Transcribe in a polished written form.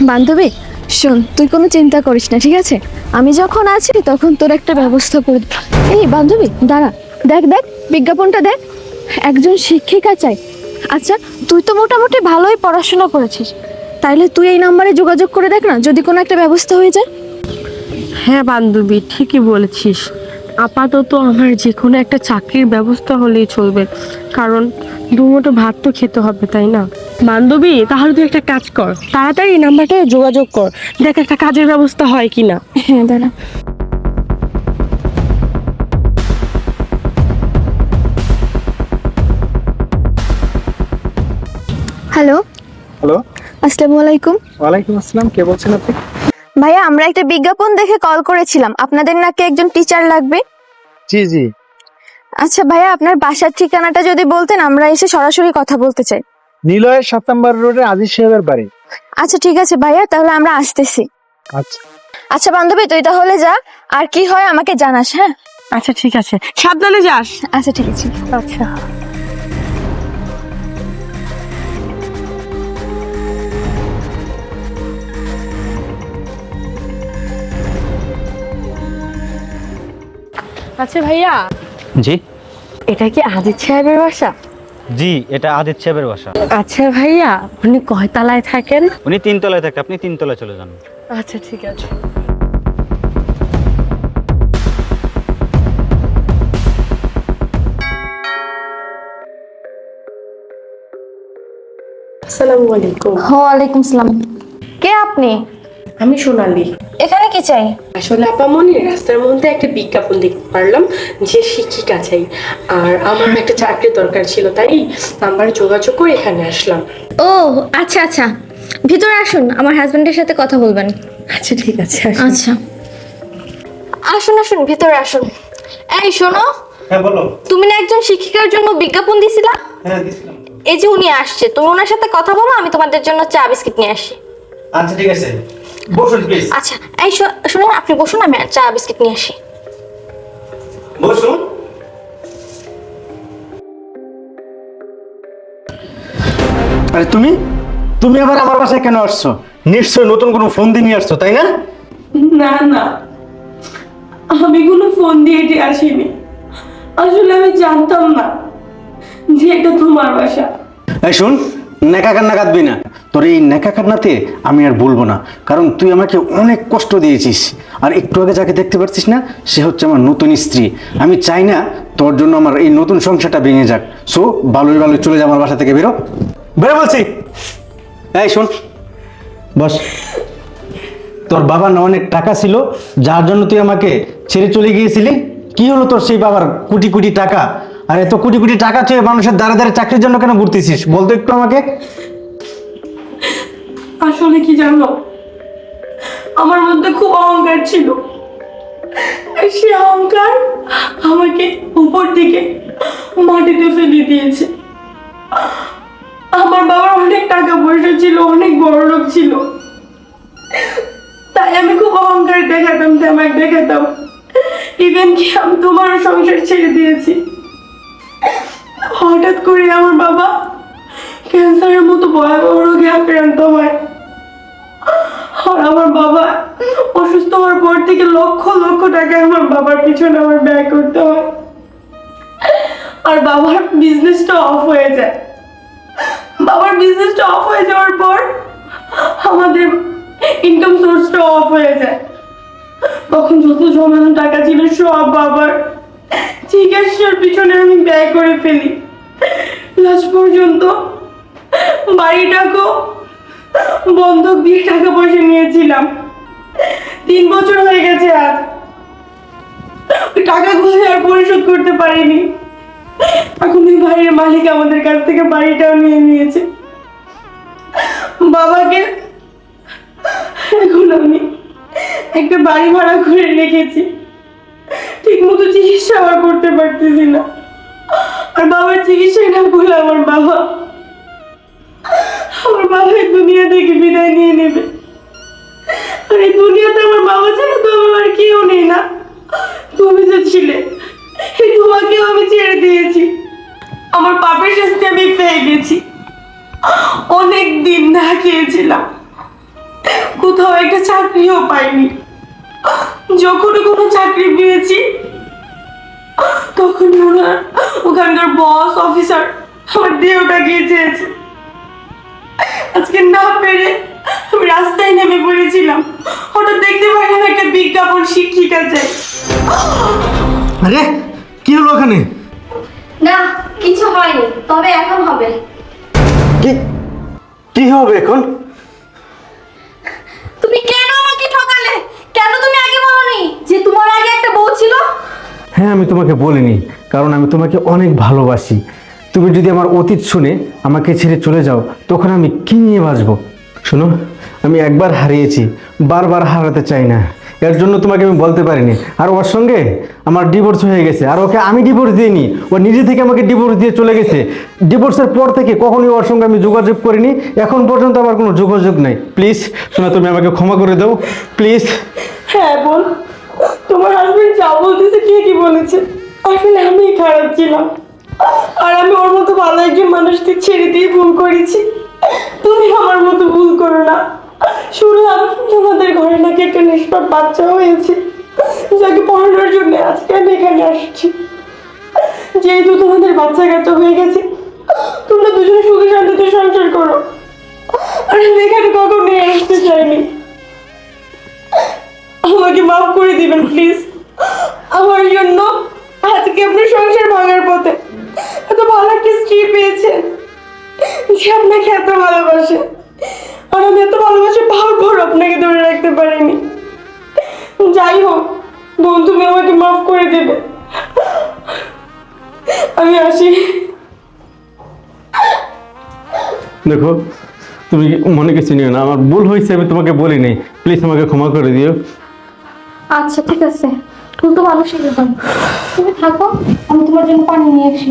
বান্ধবী শোন, তুই কোনো চিন্তা করিস না, ঠিক আছে? আমি যখন আছি তখন তোর একটা ব্যবস্থা করে দেব। এই বান্ধবী দাঁড়া, দেখ দেখ বিজ্ঞাপনটা দেখ, একজন শিক্ষিকা চাই। আচ্ছা, তুই তো মোটামুটি ভালোই পড়াশোনা করেছিস, তাইলে তুই এই নাম্বারে যোগাযোগ করে দেখ না, যদি কোনো একটা ব্যবস্থা হয়ে যায়। হ্যাঁ বান্ধবী, ঠিকই বলেছিস। আপাতত আমার যে কোনো একটা চাকরির ব্যবস্থা হলেই চলবে, কারণ দুমুঠো ভাত তো খেতে হবে, তাই না? বান্ধবী, তাহলে তুই একটা কাজ কর, তাড়াতাড়ি এই নাম্বারটায় যোগাযোগ কর, দেখ একটা কাজের ব্যবস্থা হয় কিনা। হ্যাঁ দাঁড়া। হ্যালো। হ্যালো। আসসালামু আলাইকুম। ওয়ালাইকুম আসসালাম, কে বলছেন আপনি? ভাইয়া, আমরা একটা বিজ্ঞাপন দেখে কল করেছিলাম, আপনাদের নাকি একজন টিচার লাগবে। জি জি। আচ্ছা ভাইয়া, আপনার বাসার ঠিকানাটা যদি বলতেন, আমরা এসে সরাসরি কথা বলতে চাই। নিলয়ের 7 নম্বর রোডে আজিজ সাহেবের বাড়ি। আচ্ছা ঠিক আছে ভাইয়া, তাহলে আমরা আসতেছি। আচ্ছা আচ্ছা বান্ধবী, তুই তাহলে যা, আর কি হয় আমাকে জানাস। হ্যাঁ আচ্ছা ঠিক আছে, সাবধানে যাস। আচ্ছা ঠিক আছে। আচ্ছা। আচ্ছা ভাইয়া, জি এটা কি আজিজ সাহেবের বাসা? জি, এটা আদিত সাহেবের বাসা। আচ্ছা ভাইয়া, উনি কয়তলায় থাকেন? উনি 3 তলায় থাকে, আপনি 3 তলায় চলে যান। আচ্ছা ঠিক আছে। আসসালামু আলাইকুম। ওয়ালাইকুম সালাম। কে আপনি? আমি সোনালি। এখানে কি চাই? আসলে আপামনি, রাস্তার মধ্যে একটা বিজ্ঞাপন দেখতে পারলাম যে শিক্ষিকা চাই, আর আমার একটা চাকরির দরকার ছিল, তাই নাম্বারে যোগাযোগ করে এখানে আসলাম। ও আচ্ছা আচ্ছা, ভিতরে আসুন, আমার হাজবেন্ডের সাথে কথা বলবেন। আচ্ছা ঠিক আছে, আসুন। আচ্ছা আসুন আসুন, ভিতরে আসুন। এই শোনো, হ্যাঁ বলো। তুমি না একজন শিক্ষিকার জন্য বিজ্ঞাপন দিছিলা? হ্যাঁ দিছিলাম। এই যে উনি আসছে, তুমি ওনার সাথে কথা বলো, আমি তোমাদের জন্য চা বিস্কিট নিয়ে আসি। আচ্ছা ঠিক আছে, বসুন প্লিজ। আচ্ছা এই শুনুন, আপনি বসুন, আমি চা বিস্কিট নিয়ে আসি। বসুন। আরে তুমি তুমি আবার আমার বাসায় কেন আসছো? নিশ্চয় নতুন কোনো ফোন দিয়ে নিয়ে আসছো, তাই না? না না, আমি কোনো ফোন দিয়ে এটি আসিনি। আসলে আমি জানতাম না যে এটা তোমার বাসা। এই শোন, নেকা কান্না কাঁদবি না। তোর এই নেকা কান্নাতে আমি আর বলবো না, কারণ তুই আমাকে অনেক কষ্ট দিয়েছিস। আর একটু আগে যাকে দেখতে পাচ্ছিস না, সে হচ্ছে আমার নতুন স্ত্রী। আমি চাই না তোর জন্য আমার এই নতুন সংসারটা ভেঙে যাক। সো ভালোই ভালোই চলে যা আমার বাসা থেকে, বেরো বেরো বলছি। এই শোন, বস। তোর বাবার না অনেক টাকা ছিল, যার জন্য তুই আমাকে ছেড়ে চলে গিয়েছিলি। কি হলো তোর সেই বাবার কোটি কোটি টাকা? আর এত কোটি কোটি টাকা তুই মানুষের দ্বারা দ্বারা চাকরির জন্য কেন ঘুরতেছিস, বলতো একটু আমাকে। আসলে কি জানো, আমার মধ্যে খুব অহংকার ছিল, আর সে অহংকার আমাকে উপর দিকে মাটিতে ফেলে দিয়েছে। আমার বাবার অনেক টাকা পয়সা ছিল, অনেক বড় লোক ছিল, তাই আমি খুব অহংকার দেখাতাম, তেমাক দেখাতাম। ইভেন কি আমি তোমারও সংসার ছেড়ে দিয়েছি। হঠাৎ করে আমার বাবা ক্যান্সারের মতো ভয়াবহ রোগে আক্রান্ত হয়, আর আমার বাবা অসুস্থ হওয়ার পর থেকে লক্ষ লক্ষ টাকা আমার বাবার পিছনে আমার ব্যয় করতে হয়। আর বাবার বিজনেসটা অফ হয়ে যায়। বাবার বিজনেসটা অফ হয়ে যাওয়ার পর আমাদের ইনকাম সোর্সটা অফ হয়ে যায়। তখন যত জমানো টাকা ছিল সব বাবার চিকিৎসার পিছনে আমি ব্যয় করে ফেলি। লাস্ট পর্যন্ত বাড়িটাকেও বন্ধক দিয়ে টাকা পয়সা নিয়েছিলাম। 3 বছর হয়ে গেছে আজ, ওই টাকাগুলো আর পরিশোধ করতে পারিনি। এখন ওই বাড়ির মালিক আমাদের কাছ থেকে বাড়িটাও নিয়ে নিয়েছে। বাবাকে এখন আমি একটা বাড়ি ভাড়া করে রেখেছি, ঠিক মতো চিকিৎসা আর করতে পারতেছি না। আর বাবার চিকিৎসা না করলে আমার বাবা এই দুনিয়া থেকে বিদায় নিয়ে নেবে। আর এই দুনিয়াতে আমার বাবা ছাড়া তো আমার আর কেউ নেই না। তুমি যে ছিলে, এই তোমাকেও আমি ছেড়ে দিয়েছি। আমার পাপের শাস্তি আমি পেয়ে গেছি। অনেক দিন না খেয়েছিলাম, কোথাও একটা চাকরিও পাইনি। যখনই কোনো চাকরি পেয়েছি তখনই ওখানকার বস অফিসার আমার দেহটা গিয়ে চেয়েছে। আজকে না পেরে আমি রাস্তায় নেমে পড়েছিলাম। হঠাৎ দেখতে পাইলাম একটা বিজ্ঞাপন শিক্ষিকা চাই। আরে কি হলো ওখানে? না কিছু হয়নি, তবে এখন হবে। কি কি হবে এখন? তুমি কেন আমাকে ঠকালে? কেন তুমি আগে বলোনি যে তোমার আগে একটা বউ ছিল? হ্যাঁ, আমি তোমাকে বলিনি, কারণ আমি তোমাকে অনেক ভালোবাসি। তুমি যদি আমার অতীত শুনে আমাকে ছেড়ে চলে যাও, তখন আমি কি নিয়ে বাঁচবো? শোনো, আমি একবার হারিয়েছি, বারবার হারাতে চাই না। এর জন্য তোমাকে আমি বলতে পারিনি। আর ওর সঙ্গে আমার ডিভোর্স হয়ে গেছে, আর ওকে আমি ডিভোর্স দিইনি, ও নিজে থেকে আমাকে ডিভোর্স দিয়ে চলে গেছে। ডিভোর্সের পর থেকে কখনোই ওর সঙ্গে আমি যোগাযোগ করিনি, এখন পর্যন্ত আমার কোনো যোগাযোগ নাই। প্লিজ শোনো, তুমি আমাকে ক্ষমা করে দাও প্লিজ। হ্যাঁ বোন, তোমার হাজবেন্ড যা বলতেছে ঠিকই বলেছে। আসলে আমি খারাপ ছিলাম, আর আমি ওর মতো ভালো একজন মানুষকে ছেড়ে দিয়ে ভুল করেছি। তুমি আমার মতো ভুল করো না। শুনলাম তোমাদের ঘরে নাকি একটা নিষ্পাপ বাচ্চা হয়েছে, যাকে পড়ানোর জন্য আজকে আমি এখানে আসছি। যেহেতু তোমাদের বাচ্চা কাচ্চা হয়ে গেছে, তোমরা দুজনে সুখে শান্তিতে সংসার করো। আর আমি এখানে কখনো নিয়ে আসতে চাইনি। আমাকে মাফ করে দিবেন প্লিজ। আমার জন্য আজকে আপনার সংসার ভাঙার পথে এত ভালো একটা স্ত্রী পেয়েছেন যে আপনাকে এত ভালোবাসে, আর আমি এত ভালোবাসে ভাববার আপনাকে ধরে রাখতে পারিনি। যাই হোক বোন, তুমি আমাকে মাফ করে দেবে। আমি আসি। দেখো, তুমি মনে কিছু নিও না, আমার ভুল হয়েছে, আমি তোমাকে বলিনি। প্লিজ আমাকে ক্ষমা করে দিও। আচ্ছা ঠিক আছে, ভুল তো মানুষই, তুমি থাকো, আমি তোমার জন্য পানি নিয়ে আসি।